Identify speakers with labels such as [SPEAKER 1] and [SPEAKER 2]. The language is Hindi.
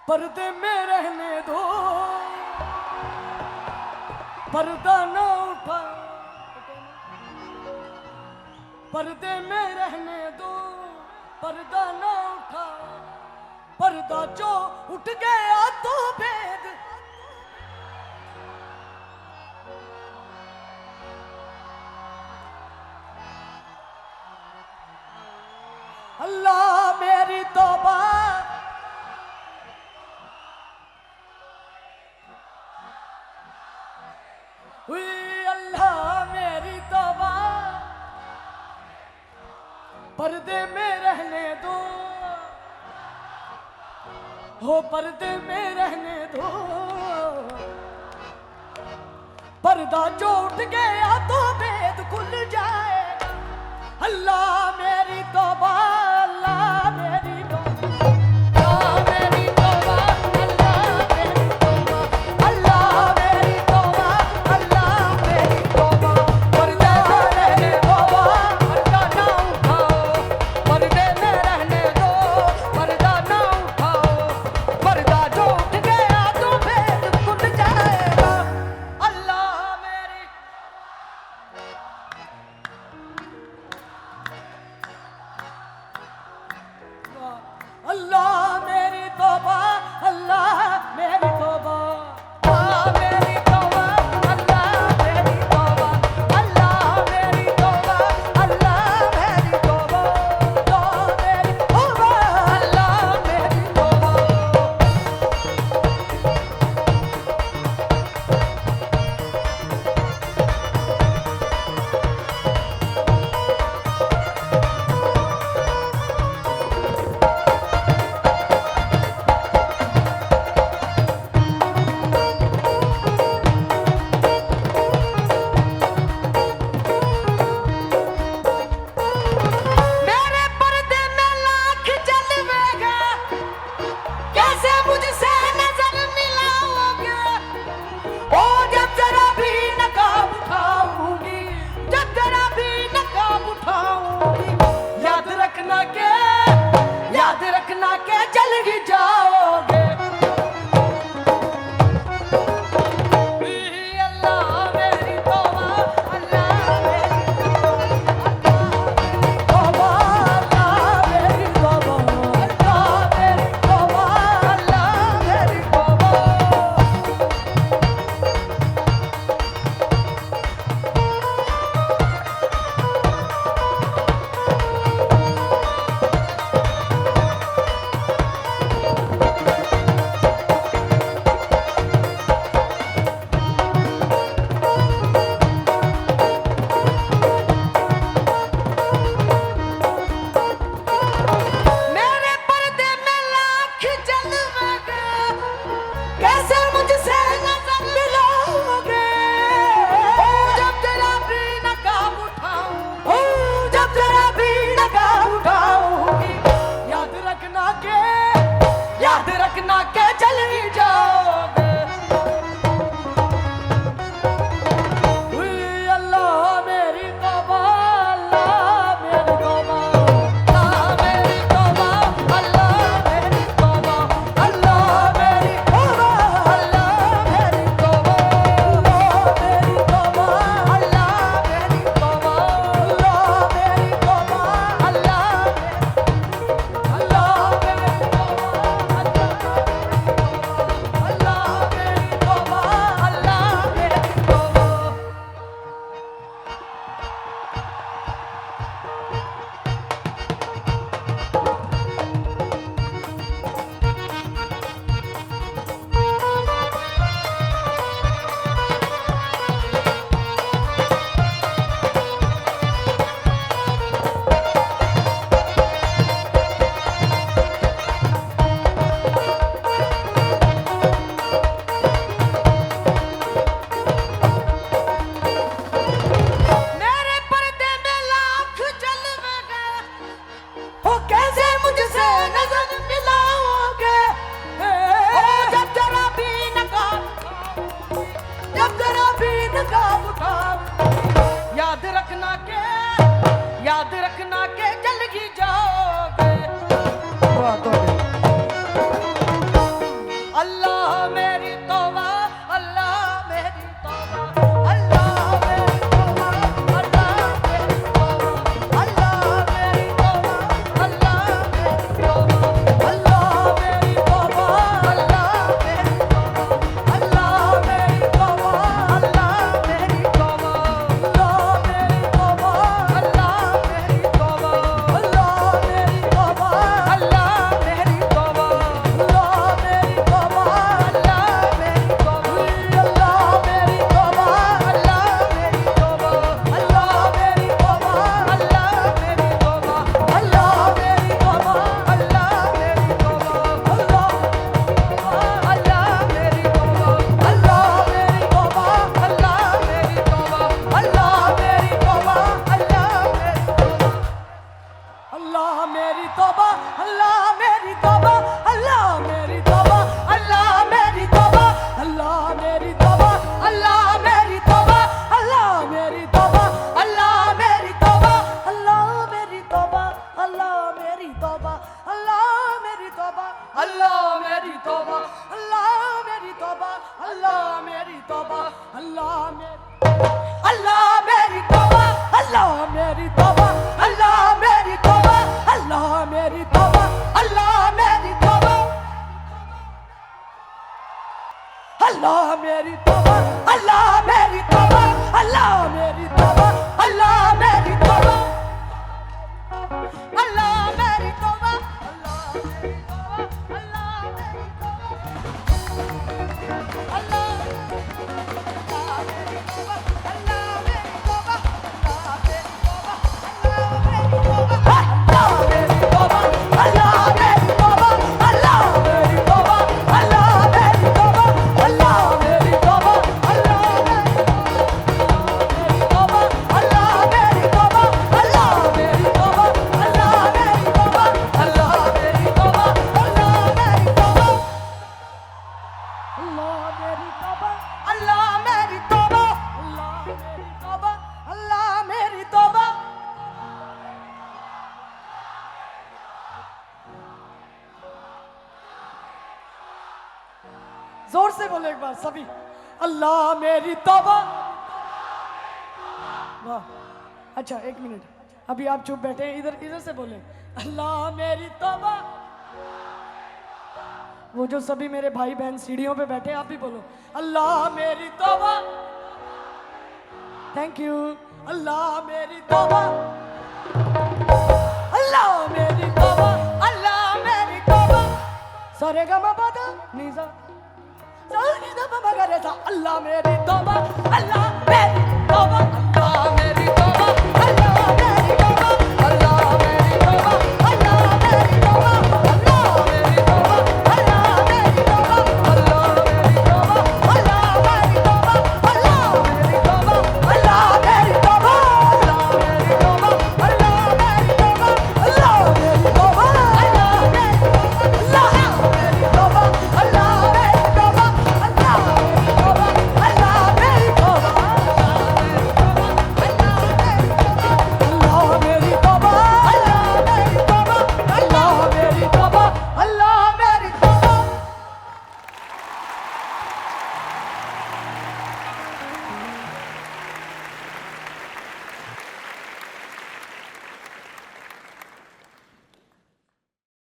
[SPEAKER 1] पर्दे में रहने दो, पर्दा न उठा, पर्दे में रहने दो, पर्दा न उठा, पर्दा जो उठ गया तो भेद। अल्लाह मेरी तौबा, हुई अल्लाह मेरी तौबा, पर्दे में रहने दो, हो पर्दे में रहने दो, पर्दा जो उठ गया तो भेद खुल जाएगा। अल्लाह मेरी तौबा, अल्लाह मेरी तौबा, अल्लाह मेरी तौबा, अल्लाह मेरी तौबा, अल्लाह मेरी तौबा, पर्दा रहने दो, पर्दा ना उठाओ, पर्दे में रहने दो, पर्दा ना उठाओ, पर्दा जो उठ गया तो भेद खुल जाएगा। अल्लाह मेरी अल्लाह मेरी तौबा, अल्लाह मेरी तौबा, अल्लाह मेरी तौबा, अल्लाह मेरी तौबा, अल्लाह मेरी तौबा, अल्लाह मेरी तौबा, अल्लाह मेरी तौबा, अल्लाह मेरी तौबा। मेरे पर्दे में लाख जलवेगा, कैसे मुझसे नजर मिलाओगे? ओ जब जरा भी नकाब उठाऊंगी, जब जरा भी नकाब उठाऊंगी, याद रखना के जल ही जाओगे। अल्लाह मेरी तौबा, अल्लाह मेरी तौबा, अल्लाह मेरी तौबा, अल्लाह मेरी तौबा, अल्लाह मेरी तौबा। मेरे पर्दे में लाख जलवेगा, कैसे मुझसे नजर मिलोगे? जब जरा भी नकाब उठाऊं, जब जरा भी नकाब उठाऊंगी, याद रखना के जल ही जाओगे। हुई अल्लाह मेरी तौबा, अल्लाह मेरी तौबा, अल्लाह मेरी तौबा, अल्लाह मेरी तौबा, अल्लाह मेरी तौबा, अल्लाह मेरी तौबा, अल्लाह मेरी तौबा, अल्लाह मेरी तौबा, अल्लाह मेरी तौबा, अल्लाह मेरी तौबा, अल्लाह मेरी तौबा, अल्लाह अल्लाह मेरी तौबा, अल्लाह मेरी तौबा, अल्लाह मेरी तौबा, अल्लाह मेरी तौबा, अल्लाह मेरी तौबा, अल्लाह मेरी तौबा, अल्लाह मेरी तौबा, अल्लाह मेरी तौबा, अल्लाह मेरी तौबा, अल्लाह मेरी तौबा, अल्लाह मेरी तौबा, अल्लाह मेरी तौबा, अल्लाह मेरी तौबा, जोर से बोलो एक बार सभी, अल्लाह मेरी तौबा। वाह, अच्छा एक मिनट, अभी आप चुप बैठे हैं, इधर इधर से बोले अल्लाह मेरी तौबा। वो जो सभी मेरे भाई बहन सीढ़ियों पे बैठे आप भी बोलो अल्लाह मेरी तौबा। Thank you. अल्लाह मेरी तौबा, अल्लाह मेरी तौबा, अल्लाह मेरी तौबा। सारे गा मा पा धा नी सा, अल्लाह मेरी तौबा, अल्लाह मेरी तौबा।